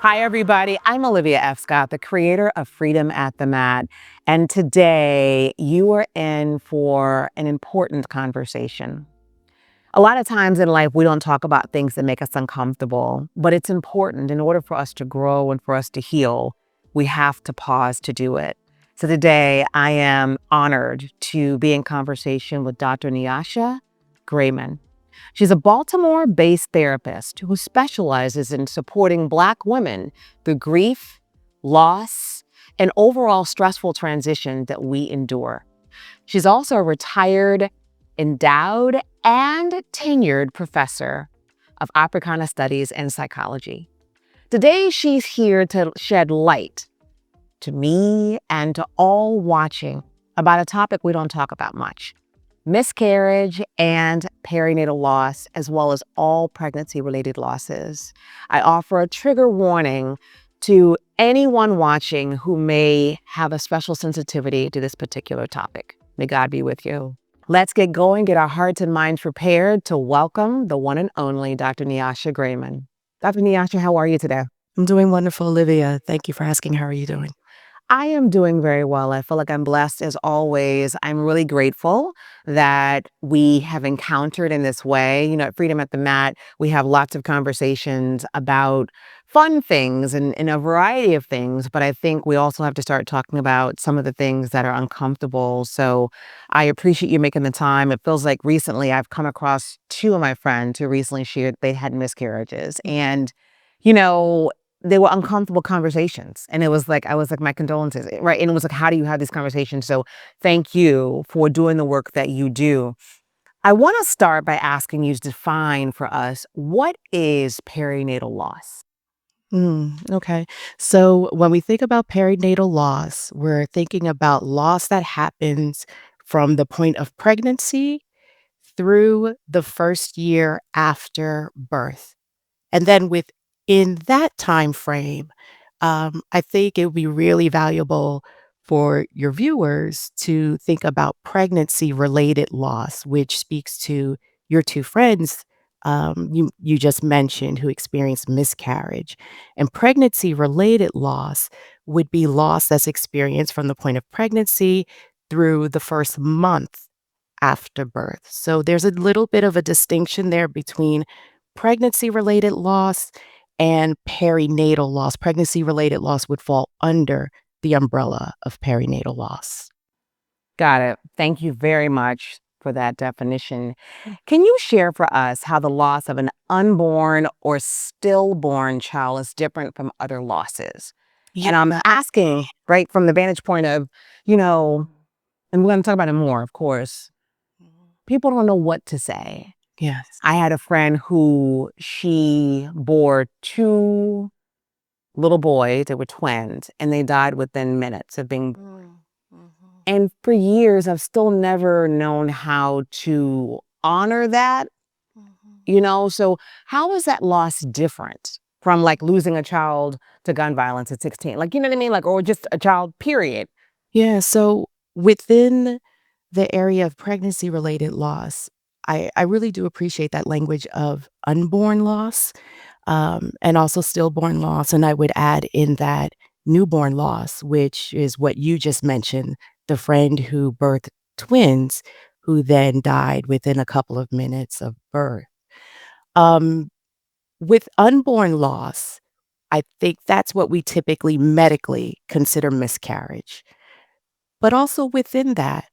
Hi, everybody. I'm Olivia F. Scott, the creator of Freedom at the Mat. And today you are in for an important conversation. A lot of times in life, we don't talk about things that make us uncomfortable, but it's important in order for us to grow and for us to heal, we have to pause to do it. So today I am honored to be in conversation with Dr. Nyasha Grayman. She's a Baltimore-based therapist who specializes in supporting Black women through grief, loss, and overall stressful transition that we endure. She's also a retired, endowed, and tenured professor of Africana Studies and Psychology. Today, she's here to shed light to me and to all watching about a topic we don't talk about much: miscarriage and perinatal loss, as well as all pregnancy-related losses. I offer a trigger warning to anyone watching who may have a special sensitivity to this particular topic. May God be with you. Let's get going, get our hearts and minds prepared to welcome the one and only Dr. Nyasha Grayman. Dr. Nyasha, how are you today? I'm doing wonderful, Olivia. Thank you for asking. How are you doing? I am doing very well. I feel like I'm blessed as always. I'm really grateful that we have encountered in this way. You know, at Freedom at the Mat, we have lots of conversations about fun things and a variety of things, but I think we also have to start talking about some of the things that are uncomfortable. So I appreciate you making the time. It feels like recently I've come across two of my friends who recently shared they had miscarriages. And, you know, they were uncomfortable conversations. And it was like, I was like, my condolences, right? And it was like, how do you have these conversations? So thank you for doing the work that you do. I want to start by asking you to define for us, what is perinatal loss? Okay. So when we think about perinatal loss, we're thinking about loss that happens from the point of pregnancy through the first year after birth. And then within that time frame, I think it would be really valuable for your viewers to think about pregnancy-related loss, which speaks to your two friends you just mentioned who experienced miscarriage. And pregnancy-related loss would be loss that's experienced from the point of pregnancy through the first month after birth. So there's a little bit of a distinction there between pregnancy-related loss and perinatal loss. Pregnancy-related loss would fall under the umbrella of perinatal loss. Got it. Thank you very much for that definition. Can you share for us how the loss of an unborn or stillborn child is different from other losses? Yeah. And I'm asking, right, from the vantage point of, you know, and we're going to talk about it more, of course. People don't know what to say. Yes. I had a friend who she bore two little boys. They were twins, and they died within minutes of being. And for years, I've still never known how to honor that, you know? So how is that loss different from like losing a child to gun violence at 16? Like, you know what I mean? Like, or just a child, period. Yeah, so within the area of pregnancy-related loss, I really do appreciate that language of unborn loss, and also stillborn loss, and I would add in that newborn loss, which is what you just mentioned, the friend who birthed twins who then died within a couple of minutes of birth. Um, with unborn loss, I think that's what we typically medically consider miscarriage. But also within that,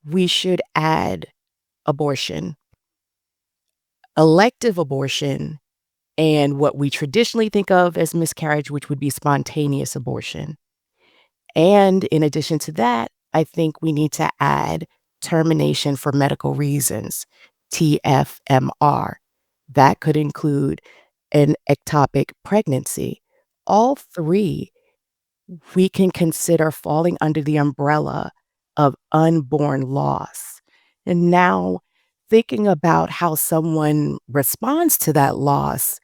we should add abortion, elective abortion, and what we traditionally think of as miscarriage, which would be spontaneous abortion. And in addition to that, I think we need to add termination for medical reasons, TFMR. That could include an ectopic pregnancy. All three we can consider falling under the umbrella of unborn loss. And now, thinking about how someone responds to that loss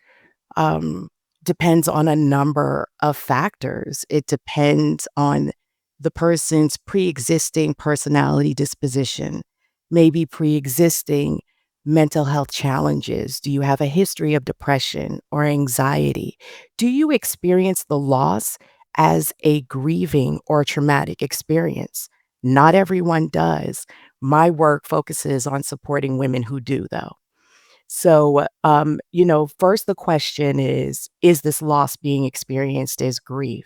um, depends on a number of factors. It depends on the person's pre existing personality disposition, maybe pre existing mental health challenges? Do you have a history of depression or anxiety? Do you experience the loss as a grieving or traumatic experience? Not everyone does. My work focuses on supporting women who do, though. So, first the question is this loss being experienced as grief?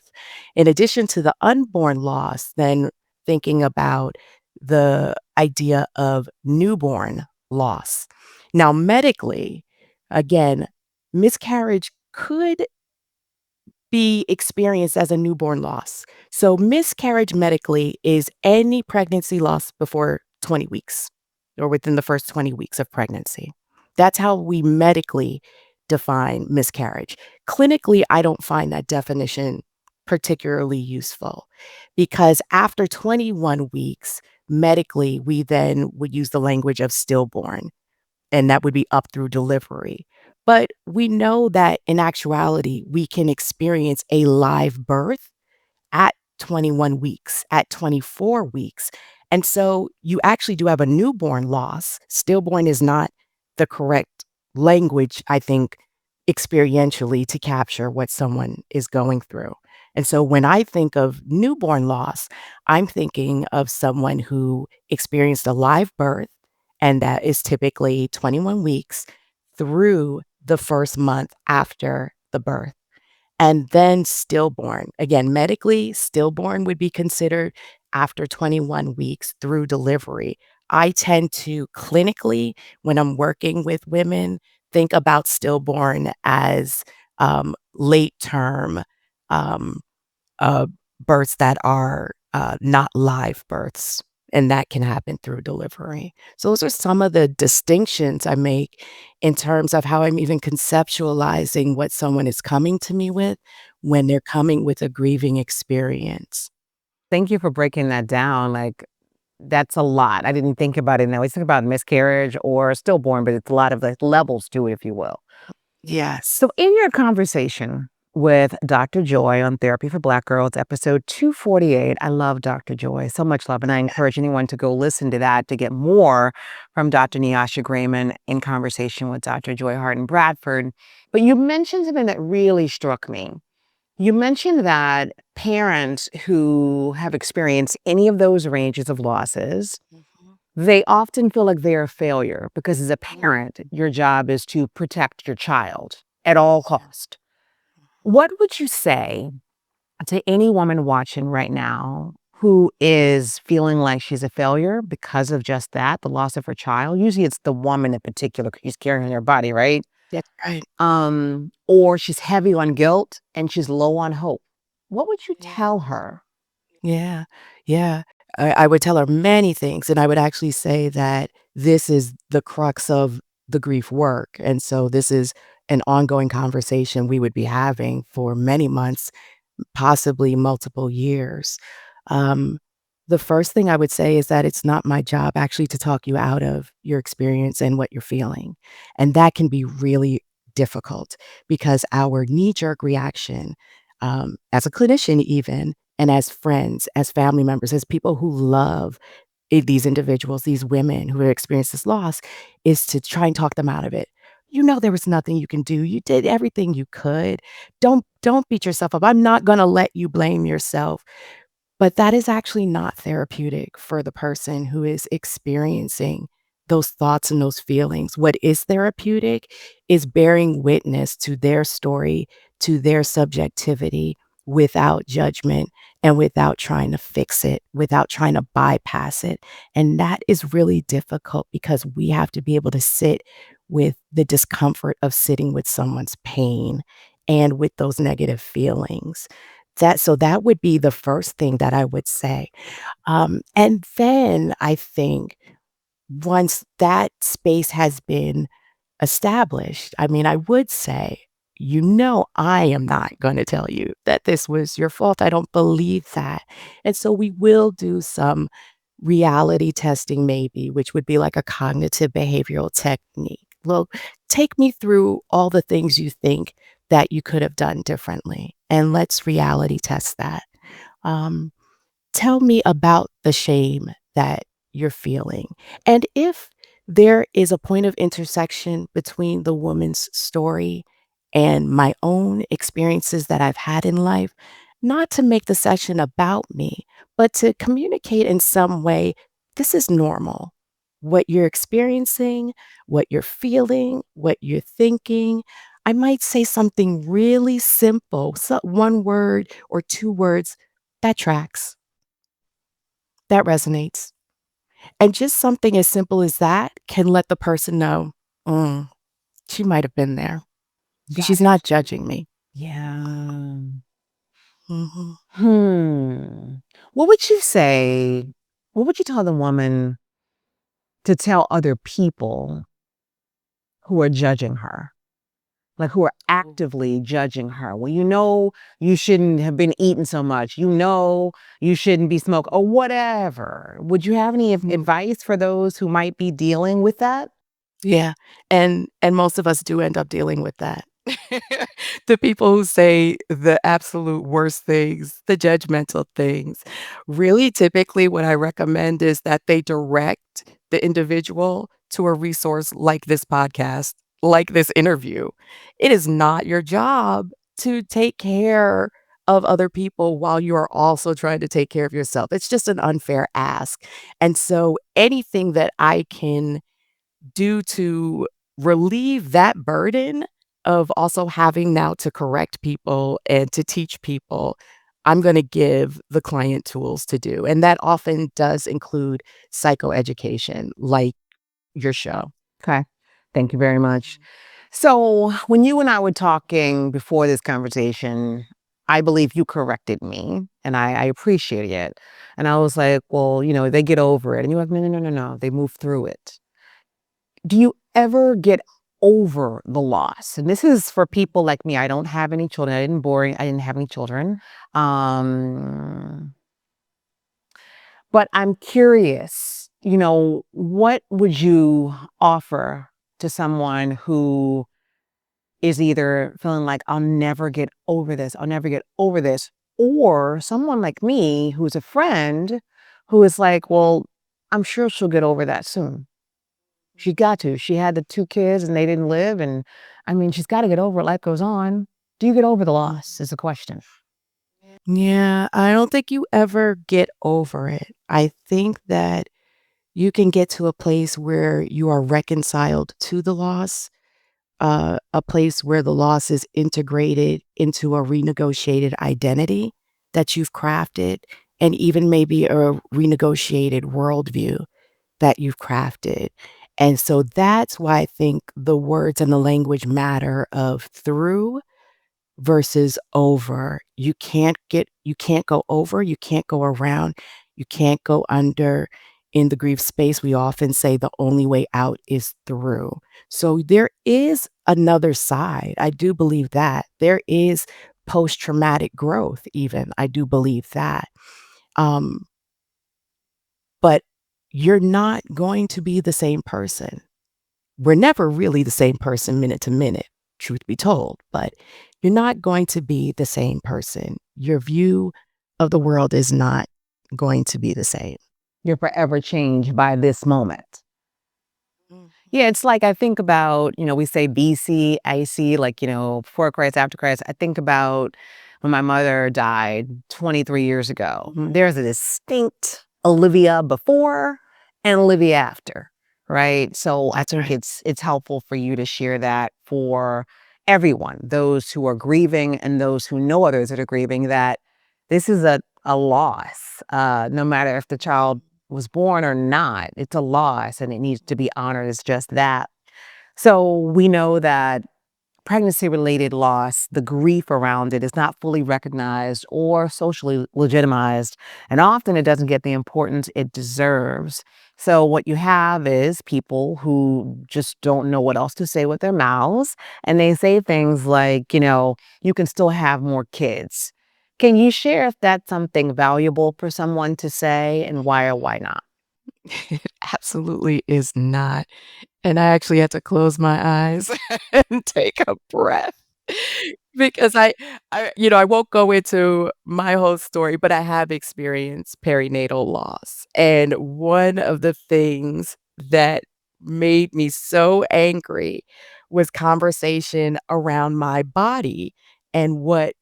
In addition to the unborn loss, then thinking about the idea of newborn loss. Now, medically, again, miscarriage could be experienced as a newborn loss. So, miscarriage medically is any pregnancy loss before 20 weeks or within the first 20 weeks of pregnancy. That's how we medically define miscarriage. Clinically, I don't find that definition particularly useful because after 21 weeks, medically, we then would use the language of stillborn and that would be up through delivery. But we know that in actuality, we can experience a live birth at 21 weeks, at 24 weeks. And so you actually do have a newborn loss. Stillborn is not the correct language, I think, experientially to capture what someone is going through. And so when I think of newborn loss, I'm thinking of someone who experienced a live birth, and that is typically 21 weeks through the first month after the birth. And then stillborn. Again, medically, stillborn would be considered after 21 weeks through delivery. I tend to clinically, when I'm working with women, think about stillborn as late term um, uh, births that are not live births, and that can happen through delivery. So those are some of the distinctions I make in terms of how I'm even conceptualizing what someone is coming to me with when they're coming with a grieving experience. Thank you for breaking that down. Like, that's a lot. I didn't think about it. And I always think about miscarriage or stillborn, but it's a lot of the levels to it, if you will. Yes. So, in your conversation with Dr. Joy on Therapy for Black Girls, episode 248, I love Dr. Joy, so much love. And I encourage anyone to go listen to that to get more from Dr. Nyasha Grayman in conversation with Dr. Joy Harden Bradford. But you mentioned something that really struck me. You mentioned that parents who have experienced any of those ranges of losses, Mhm, they often feel like they're a failure because as a mhm, parent, your job is to protect your child at all yeah, cost. What would you say to any woman watching right now who is feeling like she's a failure because of just that, the loss of her child? Usually it's the woman in particular 'cause she's carrying her body, right? that's right. Or she's heavy on guilt and she's low on hope. What would you Yeah. tell her? Yeah, yeah. I would tell her many things, and I would actually say that this is the crux of the grief work, and so this is an ongoing conversation we would be having for many months, possibly multiple years. Um, the first thing I would say is that it's not my job actually to talk you out of your experience and what you're feeling, and that can be really difficult because our knee-jerk reaction, as a clinician even, and as friends, as family members, as people who love these individuals, these women who have experienced this loss, is to try and talk them out of it. You know there was nothing you can do. You did everything you could. Don't beat yourself up. I'm not gonna let you blame yourself. But that is actually not therapeutic for the person who is experiencing those thoughts and those feelings. What is therapeutic is bearing witness to their story, to their subjectivity without judgment and without trying to fix it, without trying to bypass it. And that is really difficult because we have to be able to sit with the discomfort of sitting with someone's pain and with those negative feelings. That would be the first thing that I would say. And then I think once that space has been established, I mean, I would say, I am not gonna tell you that this was your fault. I don't believe that. And so we will do some reality testing maybe, which would be like a cognitive behavioral technique. Look, take me through all the things you think that you could have done differently, and let's reality test that. Um, Tell me about the shame that you're feeling. And if there is a point of intersection between the woman's story and my own experiences that I've had in life, not to make the session about me, but to communicate in some way, this is normal. What you're experiencing, what you're feeling, what you're thinking. I might say something really simple, one word or two words that tracks, that resonates. And just something as simple as that can let the person know, "Mm, she might have been there. Got She's not judging me." Yeah. Mhm. Hmm. What would you say? What would you tell the woman to tell other people who are judging her? Like who are Oh. actively judging her? Well, you know you shouldn't have been eating so much. You know you shouldn't be smoking or whatever. Would you have any Mhm. advice for those who might be dealing with that? Yeah, and most of us do end up dealing with that. The people who say the absolute worst things, the judgmental things. Really, typically, what I recommend is that they direct the individual to a resource like this podcast, like this interview. It is not your job to take care of other people while you are also trying to take care of yourself. It's just an unfair ask. And so anything that I can do to relieve that burden of also having now to correct people and to teach people, I'm gonna give the client tools to do, and that often does include psychoeducation, like your show. Okay. Thank you very much. So, when you and I were talking before this conversation, I believe you corrected me and I appreciate it. And I was like, well, they get over it. And you're like, no, no, no, no, no. They move through it. Do you ever get over the loss? And this is for people like me. I don't have any children. I didn't have any children. Um, but I'm curious, what would you offer to someone who is either feeling like I'll never get over this, I'll never get over this, or someone like me who's a friend who is like, well, I'm sure she'll get over that soon. She got to. She had the 2 kids and they didn't live, and, I mean, she's gotta get over it, life goes on. Do you get over the Mhm. loss is the question. Yeah, I don't think you ever get over it. I think that you can get to a place where you are reconciled to the loss, a place where the loss is integrated into a renegotiated identity that you've crafted, and even maybe a renegotiated worldview that you've crafted. And so that's why I think the words and the language matter of through versus over. You can't go over, you can't go around, you can't go under. In the grief space, we often say the only way out is through. So there is another side. I do believe that. There is post-traumatic growth even. I do believe that. Um, but you're not going to be the same person. We're never really the same person minute to minute, truth be told, but you're not going to be the same person. Your view of the world is not going to be the same. You're forever changed by this moment. Mhm. Yeah, it's like I think about, we say BC, IC, like, before Christ, after Christ. I think about when my mother died 23 years ago. Mhm. There's a distinct Olivia before and Olivia after, right? So I That's think right. it's helpful for you to share that for everyone, those who are grieving and those who know others that are grieving, that this is a loss. No matter if the child was born or not, it's a loss and it needs to be honored as just that. So we know that pregnancy related loss, the grief around it is not fully recognized or socially legitimized. And often it doesn't get the importance it deserves. So what you have is people who just don't know what else to say with their mouths. And they say things like, you can still have more kids. Can you share if that's something valuable for someone to say and why or why not? It absolutely is not. And I actually had to close my eyes and take a breath because I won't go into my whole story, but I have experienced perinatal loss. And one of the things that made me so angry was conversation around my body and what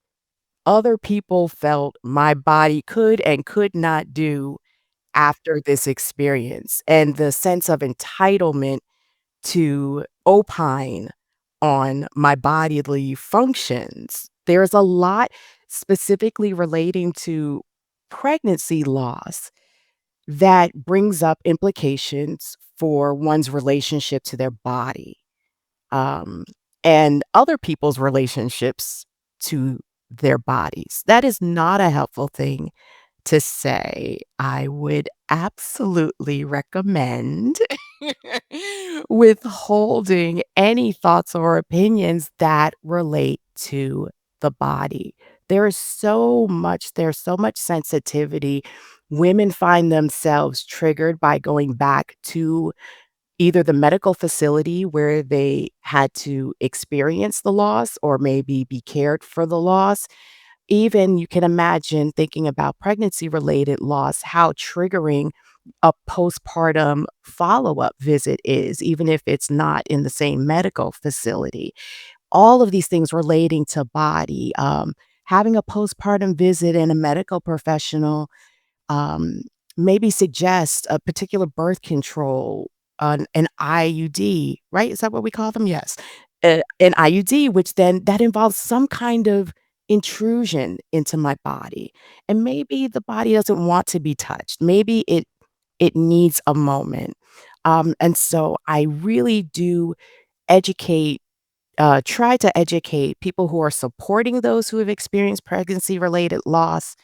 other people felt my body could and could not do after this experience, and the sense of entitlement to opine on my bodily functions. There's a lot specifically relating to pregnancy loss that brings up implications for one's relationship to their body, um, and other people's relationships to their bodies. That is not a helpful thing to say. I would absolutely recommend withholding any thoughts or opinions that relate to the body. There's so much sensitivity. Women find themselves triggered by going back to either the medical facility where they had to experience the loss or maybe be cared for the loss. Even you can imagine thinking about pregnancy-related loss, how triggering a postpartum follow-up visit is, even if it's not in the same medical facility. All of these things relating to body, having a postpartum visit and a medical professional um, maybe suggest a particular birth control, an IUD, right? Is that what we call them? Yes. An IUD, which then that involves some kind of intrusion into my body. And maybe the body doesn't want to be touched. Maybe it needs a moment. And so I really do educate try to educate people who are supporting those who have experienced pregnancy related loss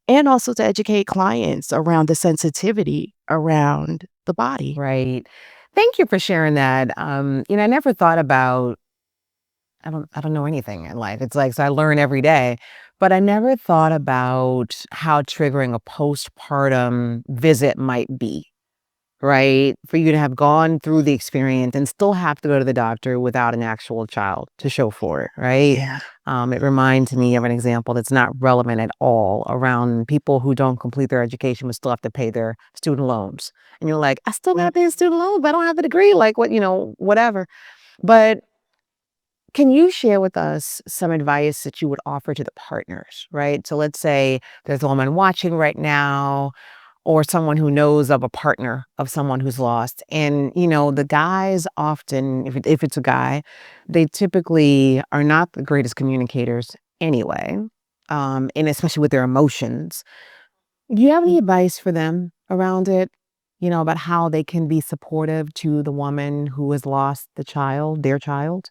and also to educate clients around the sensitivity around the body. Right. Thank you for sharing that. I never thought about I don't know anything in life. It's like so I learn every day, but I never thought about how triggering a postpartum visit might be, right? For you to have gone through the experience and still have to go to the doctor without an actual child to show for it, right? Yeah. It reminds me of an example that's not relevant at all around people who don't complete their education but still have to pay their student loans. And you're like, I still gotta pay the student loans, but I don't have the degree, like what, whatever. But can you share with us some advice that you would offer to the partners, right? So let's say there's a woman watching right now or someone who knows of a partner of someone who's lost. And, the guys often, if it's a guy, they typically are not the greatest communicators anyway, and especially with their emotions. Do you have any advice for them around it? About how they can be supportive to the woman who has lost their child?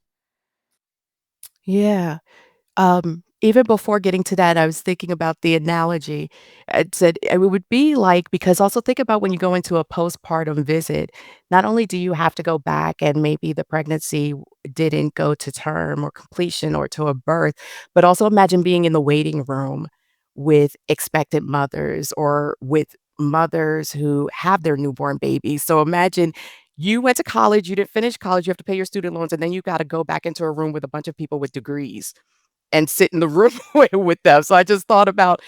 Yeah. Even before getting to that, I was thinking about the analogy. I said it would be like because also think about when you go into a postpartum visit, not only do you have to go back and maybe the pregnancy didn't go to term or completion or to a birth, but also imagine being in the waiting room with expectant mothers or with mothers who have their newborn babies. So imagine you went to college, you didn't finish college, you have to pay your student loans, and then you got to go back into a room with a bunch of people with degrees and sit in the room with them. So I just thought about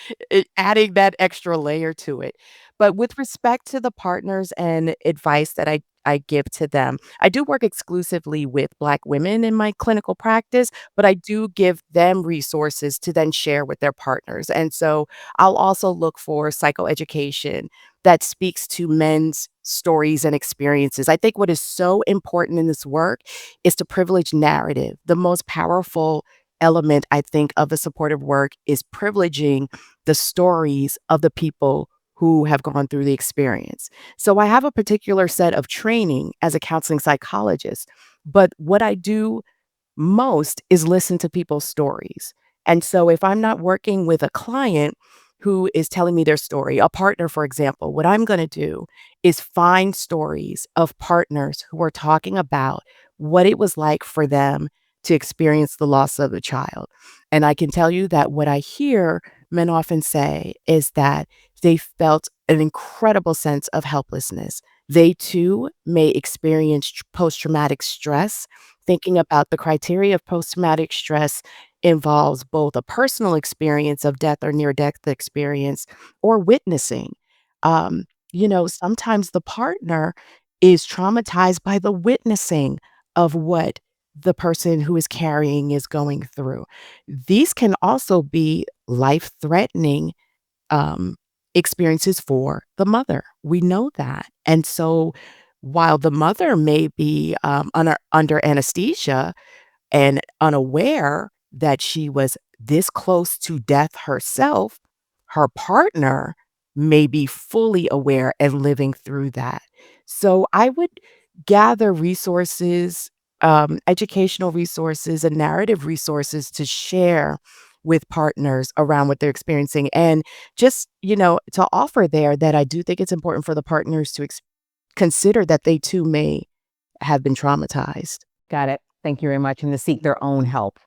adding that extra layer to it. But with respect to the partners and advice that I give to them, I do work exclusively with Black women in my clinical practice, but I do give them resources to then share with their partners. And so I'll also look for psychoeducation that speaks to men's stories and experiences. I think what is so important in this work is to privilege narrative. The most powerful element, I think, of the supportive work is privileging the stories of the people who have gone through the experience. So I have a particular set of training as a counseling psychologist, but what I do most is listen to people's stories. And so if I'm not working with a client who is telling me their story, a partner, for example, what I'm going to do is find stories of partners who are talking about what it was like for them to experience the loss of a child. And I can tell you that what I hear men often say is that they felt an incredible sense of helplessness. They too may experience post traumatic stress. Thinking about the criteria of post-traumatic stress involves both a personal experience of death or near-death experience or witnessing. Um, Sometimes the partner is traumatized by the witnessing of what the person who is carrying is going through. These can also be life-threatening um, experiences for the mother. We know that. And so while the mother may be under anesthesia and unaware that she was this close to death herself, her partner may be fully aware and living through that. So I would gather resources, educational resources, and narrative resources to share with partners around what they're experiencing. And just, to offer there that I do think it's important for the partners to consider that they too may have been traumatized. Got it. Thank you very much. And to seek their own help.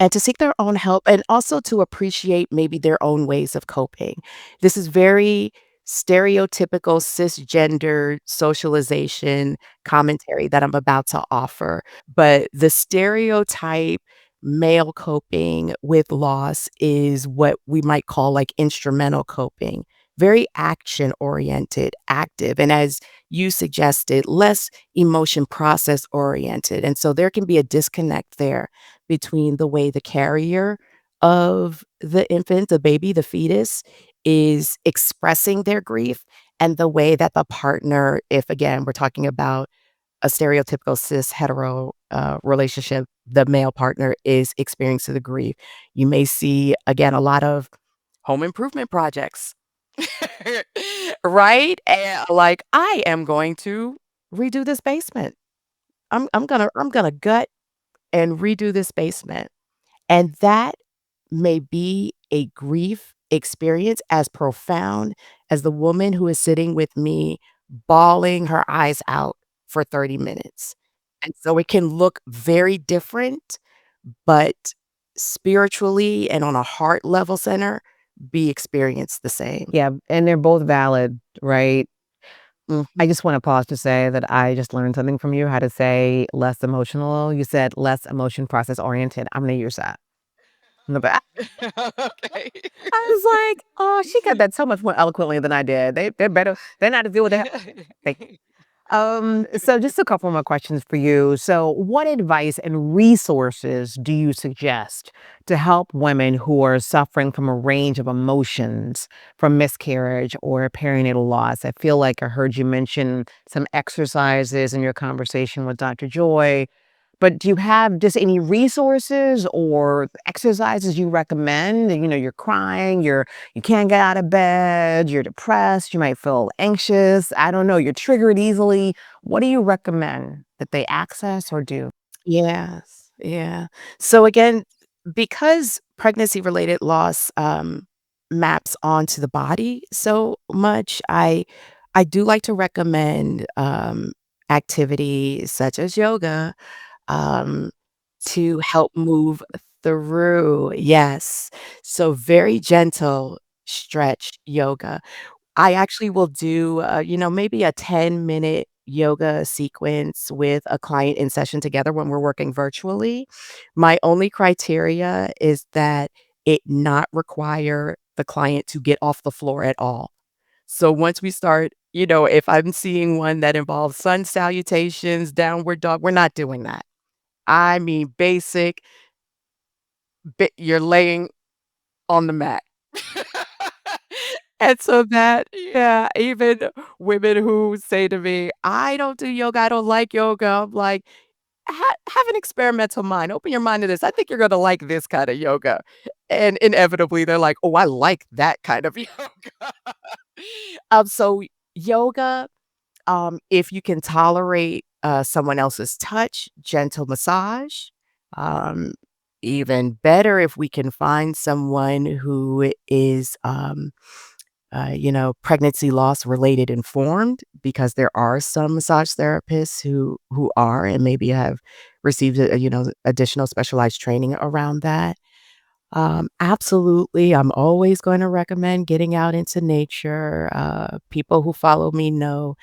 And to seek their own help and also to appreciate maybe their own ways of coping. This is very stereotypical cisgender socialization commentary that I'm about to offer, but the stereotype male coping with loss is what we might call like instrumental coping, very action oriented, active, and as you suggested, less emotion process oriented. And so there can be a disconnect there between the way the carrier of the infant, the baby, the fetus, is expressing their grief and the way that the partner, if again, we're talking about a stereotypical cis hetero relationship, the male partner is experiencing the grief. You may see, again, a lot of home improvement projects, right? And like, I am going to redo this basement. I'm gonna gut and redo this basement. And that may be a grief experience as profound as the woman who is sitting with me bawling her eyes out for 30 minutes. And so it can look very different, but spiritually and on a heart level center, be experienced the same. Yeah. And they're both valid, right? I Mhm. just want to pause to say that I just learned something from you how to say less emotional. You said less emotion process oriented. I'm going to use that in the back. Okay. I was like, oh, she got that so much more eloquently than I did. They're better. They know how to deal with that. Thank you. So just a couple more questions for you. So what advice and resources do you suggest to help women who are suffering from a range of emotions from miscarriage or perinatal loss? I feel like I heard you mention some exercises in your conversation with Dr. Joy, but do you have just any resources or exercises you recommend? You're crying, you can't get out of bed, you're depressed, you might feel anxious. I don't know, you're triggered easily. What do you recommend that they access or do? Yes, yeah. So again, because pregnancy-related loss, maps onto the body so much, I do like to recommend, activities such as yoga, um, to help move through. Yes. So very gentle stretch yoga. I actually will do, maybe a 10-minute yoga sequence with a client in session together when we're working virtually. My only criteria is that it not require the client to get off the floor at all. So once we start, if I'm seeing one that involves sun salutations, downward dog, we're not doing that. I mean, basic, you're laying on the mat. And so that yeah, even women who say to me, "I don't do yoga, I don't like yoga." I'm like, Have an experimental mind. Open your mind to this. I think you're gonna like this kind of yoga." And inevitably, they're like, "Oh, I like that kind of yoga." So yoga, if you can tolerate, someone else's touch, gentle massage, um, even better if we can find someone who is, pregnancy loss related informed, because there are some massage therapists who are and maybe have received, additional specialized training around that. Absolutely, I'm always going to recommend getting out into nature. People who follow me know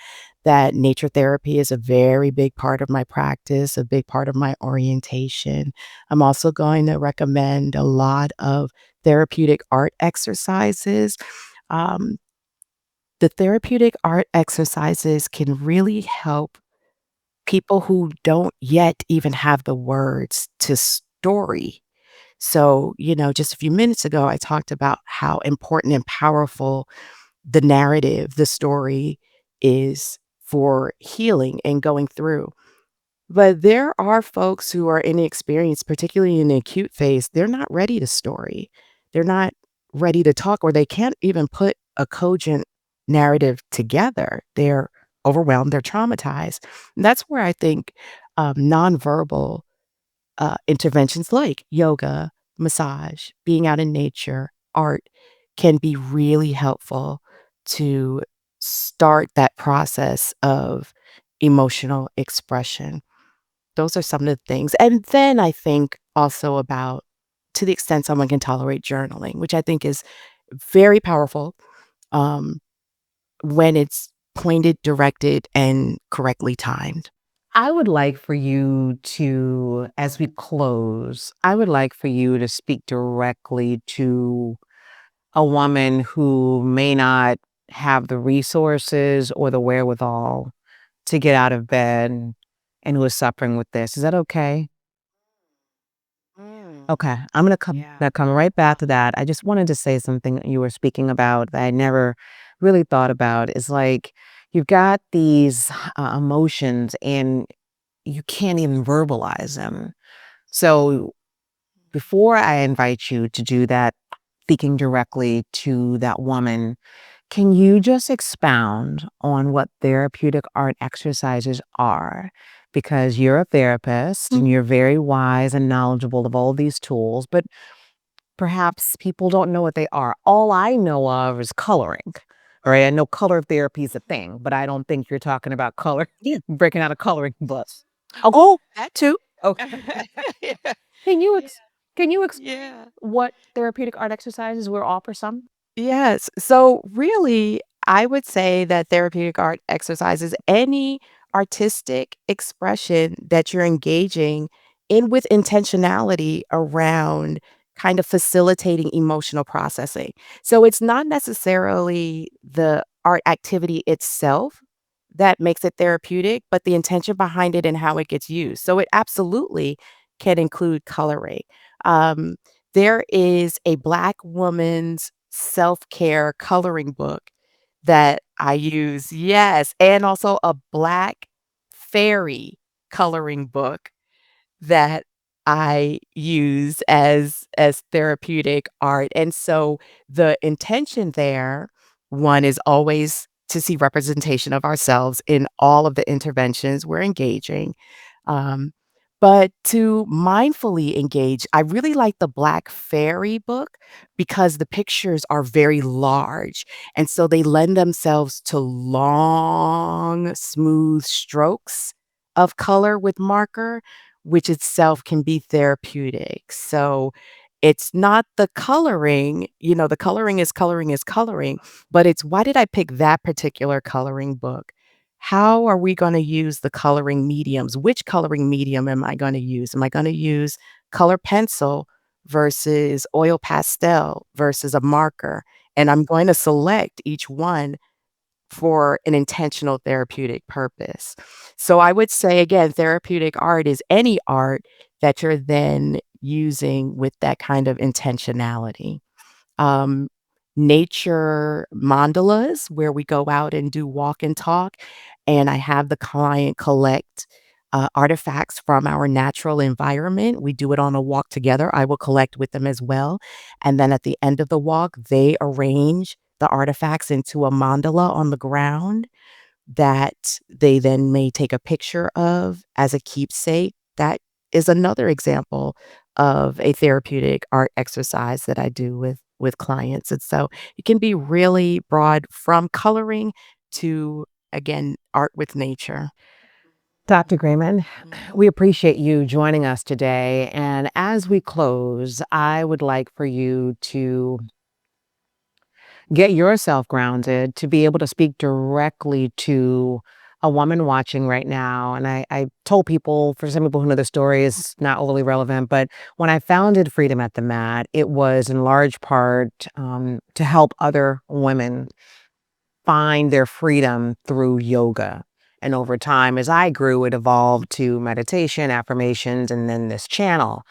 that nature therapy is a very big part of my practice, a big part of my orientation. I'm also going to recommend a lot of therapeutic art exercises. Um, The therapeutic art exercises can really help people who don't yet even have the words to story. So, just a few minutes ago, I talked about how important and powerful the narrative, the story is for healing and going through. But there are folks who are inexperienced, particularly in the acute phase, they're not ready to story. They're not ready to talk, or they can't even put a cogent narrative together. They're overwhelmed, they're traumatized. And that's where I think nonverbal interventions like yoga, massage, being out in nature, art can be really helpful to start that process of emotional expression. Those are some of the things. And then I think also about to the extent someone can tolerate journaling, which I think is very powerful um, when it's pointed, directed, and correctly timed. I would like for you to, as we close, I would like for you to speak directly to a woman who may not have the resources or the wherewithal to get out of bed and who is suffering with this. Is that okay? Mm, Okay, I'm gonna come yeah. gonna come right back to that. I just wanted to say something that you were speaking about that I never really thought about is like you've got these emotions and you can't even verbalize them. So before I invite you to do that, speaking directly to that woman, can you just expound on what therapeutic art exercises are? Because you're a therapist and Mm, you're very wise and knowledgeable of all these tools, but perhaps people don't know what they are. All I know of is coloring. All right. I know color therapy is a thing, but I don't think you're talking about color, yeah. breaking out a coloring book. Oh, Oh, that too. okay. Yeah. Can you Yeah. can you Yeah. what therapeutic art exercises we're offer some? Yes. So, really, I would say that therapeutic art exercises any artistic expression that you're engaging in with intentionality around kind of facilitating emotional processing. So, it's not necessarily the art activity itself that makes it therapeutic, but the intention behind it and how it gets used. So, it absolutely can include coloring. Um, there is a Black woman's self-care coloring book that I use, yes, and also a Black fairy coloring book that I use as therapeutic art, and so the intention there, one is always to see representation of ourselves in all of the interventions we're engaging, um, but to mindfully engage. I really like the Black Fairy book because the pictures are very large, and so they lend themselves to long, smooth strokes of color with marker, which itself can be therapeutic. So it's not the coloring, the coloring is coloring, but it's why did I pick that particular coloring book? How are we going to use the coloring mediums? Which coloring medium am I going to use? Am I going to use color pencil versus oil pastel versus a marker? And I'm going to select each one for an intentional therapeutic purpose. So I would say again, therapeutic art is any art that you're then using with that kind of intentionality. Um, Nature mandalas where we go out and do walk and talk, and I have the client collect artifacts from our natural environment. We do it on a walk together. I will collect with them as well. And then at the end of the walk, they arrange the artifacts into a mandala on the ground that they then may take a picture of as a keepsake. That is another example of a therapeutic art exercise that I do with clients. And so it can be really broad from coloring to again art with nature. Dr. Grayman, Mhm. we appreciate you joining us today. And as we close, I would like for you to get yourself grounded to be able to speak directly to a woman watching right now. And I told people, for some people who know the story is not overly relevant, but when I founded Freedom at the Mat, it was in large part to help other women find their freedom through yoga. And over time, as I grew, it evolved to meditation, affirmations, and then this channel.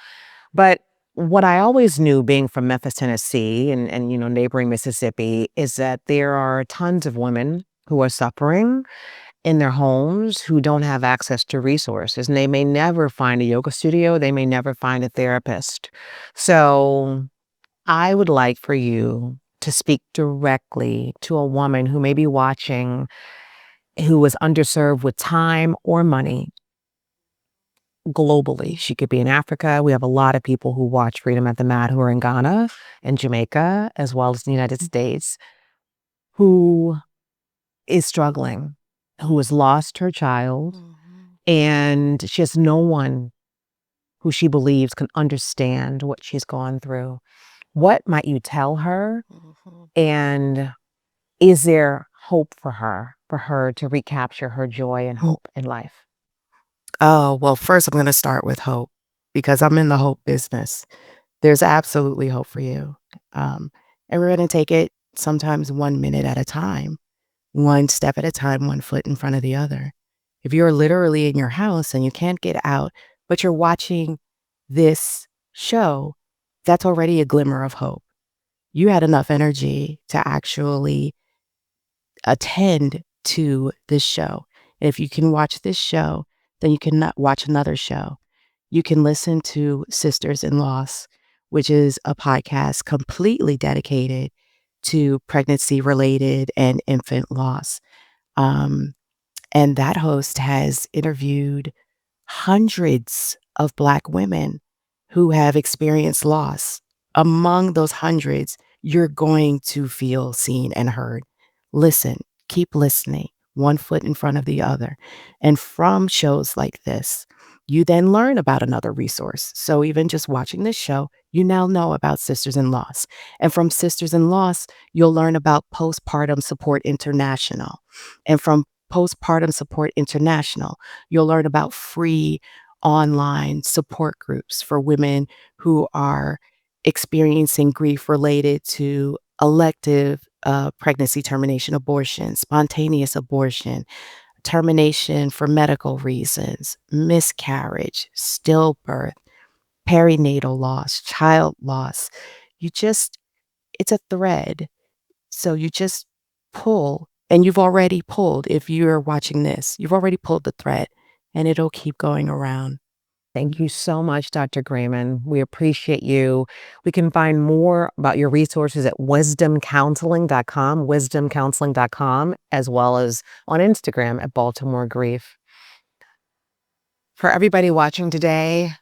But what I always knew being from Memphis, Tennessee and neighboring Mississippi is that there are tons of women who are suffering in their homes who don't have access to resources. And they may never find a yoga studio. They may never find a therapist. So I would like for you to speak directly to a woman who may be watching who was underserved with time or money globally. She could be in Africa. We have a lot of people who watch Freedom at the Mat who are in Ghana and Jamaica, as well as the United States, who is struggling, who has lost her child, and she has no one who she believes can understand what she's gone through. What might you tell her? And is there hope for her to recapture her joy and hope in life? Oh, well, first I'm gonna start with hope because I'm in the hope business. There's absolutely hope for you. Um, and we're gonna take it sometimes 1 minute at a time, one step at a time, one foot in front of the other. If you're literally in your house and you can't get out, but you're watching this show, that's already a glimmer of hope. You had enough energy to actually attend to this show. And if you can watch this show, then you can watch another show. You can listen to Sisters in Loss, which is a podcast completely dedicated to pregnancy related and infant loss. Um, and that host has interviewed hundreds of Black women who have experienced loss. Among those hundreds, you're going to feel seen and heard. Listen, keep listening, one foot in front of the other. And from shows like this, you then learn about another resource. So even just watching this show, you now know about Sisters in Loss. And from Sisters in Loss, you'll learn about Postpartum Support International. And from Postpartum Support International, you'll learn about free online support groups for women who are experiencing grief related to elective pregnancy termination, abortion, spontaneous abortion, termination for medical reasons, miscarriage, stillbirth, perinatal loss, child loss. You just, it's a thread. So you just pull, and you've already pulled. If you're watching this, you've already pulled the thread, and it'll keep going around. Thank you so much, Dr. Grayman. We appreciate you. We can find more about your resources at wisdomcounseling.com, as well as on Instagram at Baltimore Grief. For everybody watching today,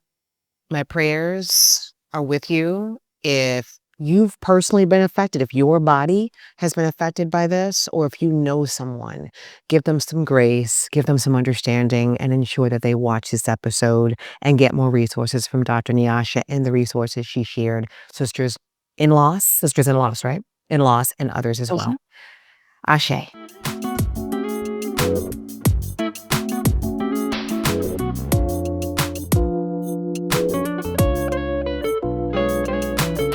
my prayers are with you. If you've personally been affected, if your body has been affected by this, or if you know someone, give them some grace, give them some understanding, and ensure that they watch this episode and get more resources from Dr. Nyasha and the resources she shared. Sisters in loss, right? In loss, and others as well. Ashe.